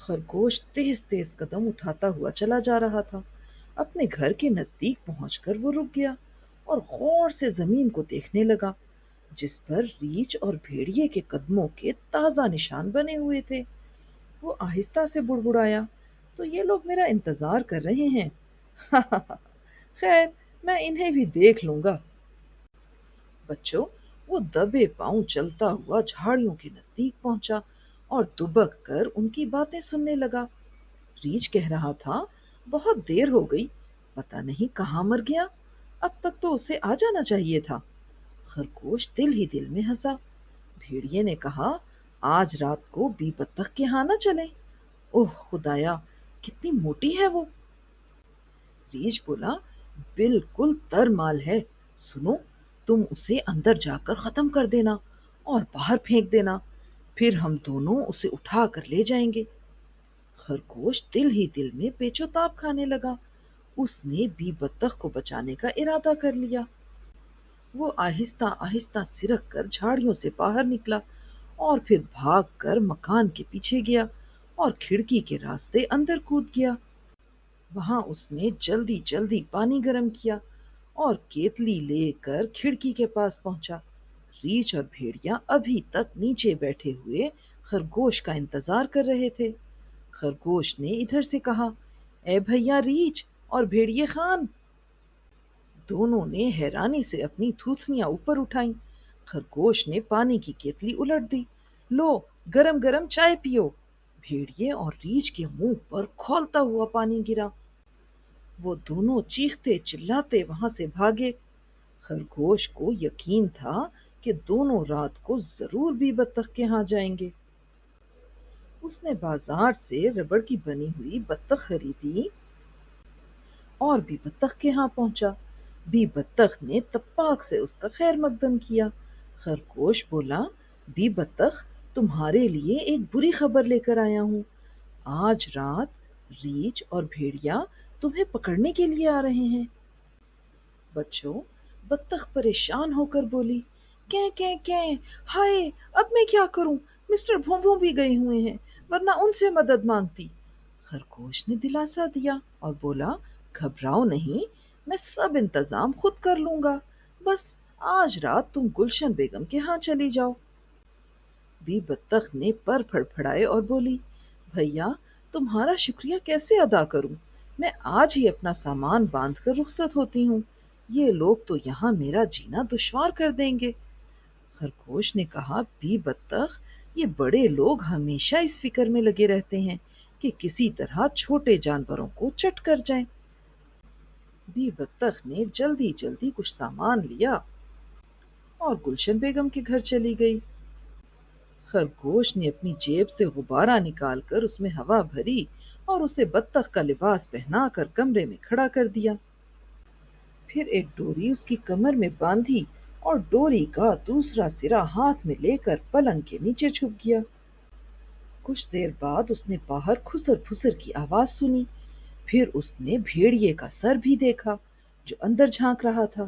खरगोश तेज तेज कदम उठाता हुआ चला जा रहा था। अपने घर के नजदीक पहुंचकर वो रुक गया और गौर से जमीन को देखने लगा, जिस पर रीछ और भेड़िए के कदमों के ताजा निशान बने हुए थे। वो आहिस्ता से बुड़बुड़ाया, तो ये लोग मेरा इंतजार कर रहे हैं। खैर, मैं इन्हें भी देख लूंगा। बच्चों, वो दबे पांव चलता हुआ झाड़ियों के नजदीक पहुंचा और दुबक कर उनकी बातें सुनने लगा। रीछ कह रहा था, बहुत देर हो गई, पता नहीं कहाँ मर गया। अब तक तो उसे आ जाना चाहिए था। खरगोश दिल ही दिल में हंसा। भेड़िए ने कहा, आज रात को बी बत्तख के यहाँ न चले। ओह खुदाया, कितनी मोटी है वो। रीछ बोला, बिल्कुल तरमाल है। सुनो, तुम उसे अंदर जाकर खत्म कर देना और बाहर फेंक देना, फिर हम दोनों उसे उठा कर ले जाएंगे। खरगोश दिल ही दिल में पेचोताप खाने लगा। उसने बी बत्तख को बचाने का इरादा कर लिया। वो आहिस्ता आहिस्ता सिरक कर झाड़ियों से बाहर निकला और फिर भाग कर मकान के पीछे गया और खिड़की के रास्ते अंदर कूद गया। वहां उसने जल्दी जल्दी पानी गर्म किया और केतली लेकर खिड़की के पास पहुंचा। रीछ और भेड़िया अभी तक नीचे बैठे हुए खरगोश का इंतजार कर रहे थे। खरगोश ने इधर से कहा, ए भैया रीछ और भेड़िए खान। दोनों ने हैरानी से अपनी थूथनियां ऊपर उठाईं। खरगोश ने पानी की केतली उलट दी। लो, गरम गरम चाय पियो। भेड़िए और रीछ के मुंह पर खौलता हुआ पानी गिरा। वो दोनों चीखते चिल्लाते वहां से भागे। खरगोश को यकीन था कि दोनों रात को जरूर भी बत्तख के यहाँ जाएंगे। उसने बाजार से रबड़ की बनी हुई बत्तख खरीदी और भी बत्तख के यहाँ पहुंचा। बी बत्तख ने तप्पाक से उसका खैर मकदम किया। खरगोश बोला, बी बत्तख, तुम्हारे लिए एक बुरी खबर लेकर आया हूँ। आज रात रीछ और भेड़िया तुम्हें पकड़ने के लिए आ रहे हैं। बच्चों, बत्तख परेशान होकर बोली, कै कै, हाय, अब मैं क्या करूं? मिस्टर भोंभू भी गए हुए हैं, वरना उनसे मदद मांगती। खरगोश ने दिलासा दिया और बोला, घबराओ नहीं, मैं सब इंतजाम खुद कर लूंगा। बस आज रात तुम गुलशन बेगम के यहाँ चली जाओ। बी बत्तख ने पर फड़फड़ाए और बोली, भैया, तुम्हारा शुक्रिया कैसे अदा करूं? मैं आज ही अपना सामान बांध कर रुखसत होती हूँ। ये लोग तो यहाँ मेरा जीना दुश्वार कर देंगे। खरगोश ने कहा, बी बत्तख, ये बड़े लोग हमेशा इस फिक्र में लगे रहते हैं कि किसी तरह छोटे जानवरों को चट कर जाएं। बी बत्तख ने जल्दी जल्दी कुछ सामान लिया और गुलशन बेगम के घर चली गई। खरगोश ने अपनी जेब से गुब्बारा निकालकर उसमें हवा भरी और उसे बत्तख का लिबास पहनाकर कमरे में खड़ा कर दिया। फिर एक डोरी उसकी कमर में बांधी और डोरी का दूसरा सिरा हाथ में लेकर पलंग के नीचे छुप गया। कुछ देर बाद उसने बाहर खुसर फुसर की आवाज सुनी। फिर उसने भेड़िए का सर भी देखा, जो अंदर झांक रहा था।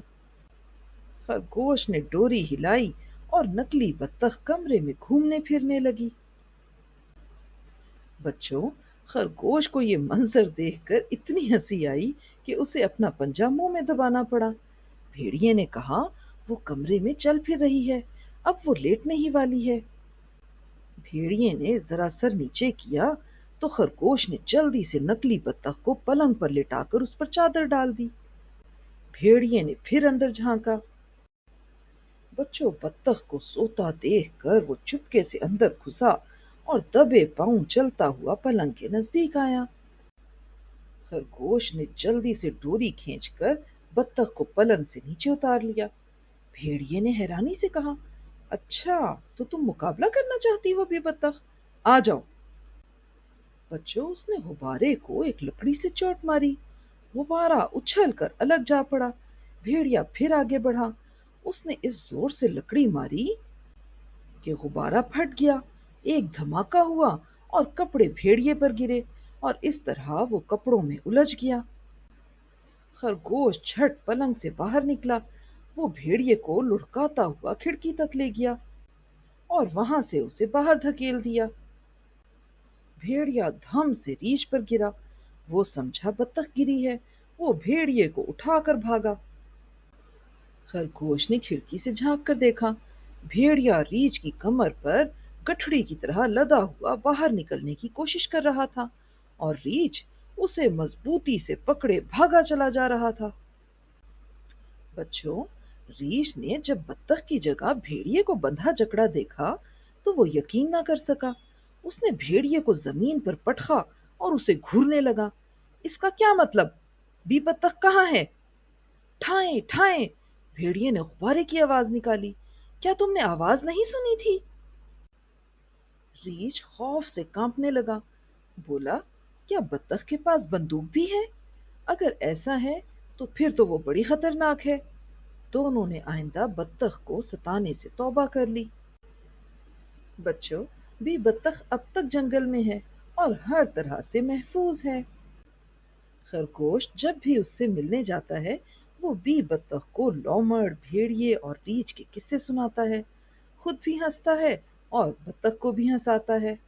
खरगोश ने डोरी हिलाई और नकली बत्तख कमरे में घूमने फिरने लगी। बच्चों, खरगोश को ये मंजर देखकर इतनी हंसी आई कि उसे अपना पंजा मुंह में दबाना पड़ा। भेड़िए ने कहा, वो कमरे में चल फिर रही है, अब वो लेटने ही वाली है। भेड़िए ने जरा सर नीचे किया तो खरगोश ने जल्दी से नकली बत्तख को पलंग पर लिटाकर उस पर चादर डाल दी। भेड़िए ने फिर अंदर झांका। बच्चों, बत्तख को सोता देख कर वो चुपके से अंदर घुसा और दबे पांव चलता हुआ पलंग के नजदीक आया। खरगोश ने जल्दी से डोरी खींचकर बत्तख को पलंग से नीचे उतार लिया। भेड़िए ने हैरानी से कहा, अच्छा, तो तुम मुकाबला करना चाहती हो बे बत्तख, आ जाओ। बच्चों, उसने गुब्बारे को एक लकड़ी से चोट मारी। गुब्बारा उछल कर अलग जा पड़ा। भेड़िया फिर आगे बढ़ा। उसने इस जोर से लकड़ी मारी कि गुब्बारा फट गया। एक धमाका हुआ और कपड़े भेड़िए पर गिरे और इस तरह वो कपड़ों में उलझ गया। खरगोश झट पलंग से बाहर निकला। वो भेड़िए को लुढ़काता हुआ खिड़की तक ले गया और वहां से उसे बाहर धकेल दिया। भेड़िया धम से रीछ पर गिरा। वो समझा बत्तख गिरी है। वो भेड़िए को उठाकर भागा। खरगोश ने खिड़की से झांक कर देखा। भेड़िया रीछ की कमर पर गठड़ी की तरह लदा हुआ बाहर निकलने की कोशिश कर रहा था, और रीछ उसे मजबूती से पकड़े भागा चला जा रहा था। बच्चों, रीछ ने जब बत्तख की जगह भेड़िए को बंधा जकड़ा देखा तो वो यकीन ना कर सका। उसने भेड़िए को जमीन पर पटका और उसे घूरने लगा। इसका क्या मतलब? बी बत्तख कहाँ है? ठाएं ठाएं! भेड़िए ने गुब्बारे की आवाज निकाली। क्या तुमने आवाज नहीं सुनी थी? रीछ खौफ से कांपने लगा। बोला, क्या बत्तख के पास बंदूक भी है? अगर ऐसा है तो फिर तो वो बड़ी खतरनाक है। दोनों ने आइंदा बत्तख को सताने से तौबा कर ली। बच्चों, भी बत्तख अब तक जंगल में है और हर तरह से महफूज है। खरगोश जब भी उससे मिलने जाता है, वो बी बत्तख को लोमड़, भेड़िए और रीछ के किस्से सुनाता है। खुद भी हंसता है और बत्तख को भी हंसाता है।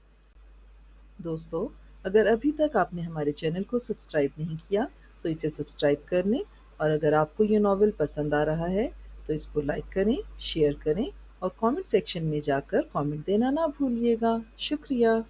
दोस्तों, अगर अभी तक आपने हमारे चैनल को सब्सक्राइब नहीं किया तो इसे सब्सक्राइब कर लें, और अगर आपको ये नॉवेल पसंद आ रहा है तो इसको लाइक करें, शेयर करें और कमेंट सेक्शन में जाकर कमेंट देना ना भूलिएगा। शुक्रिया।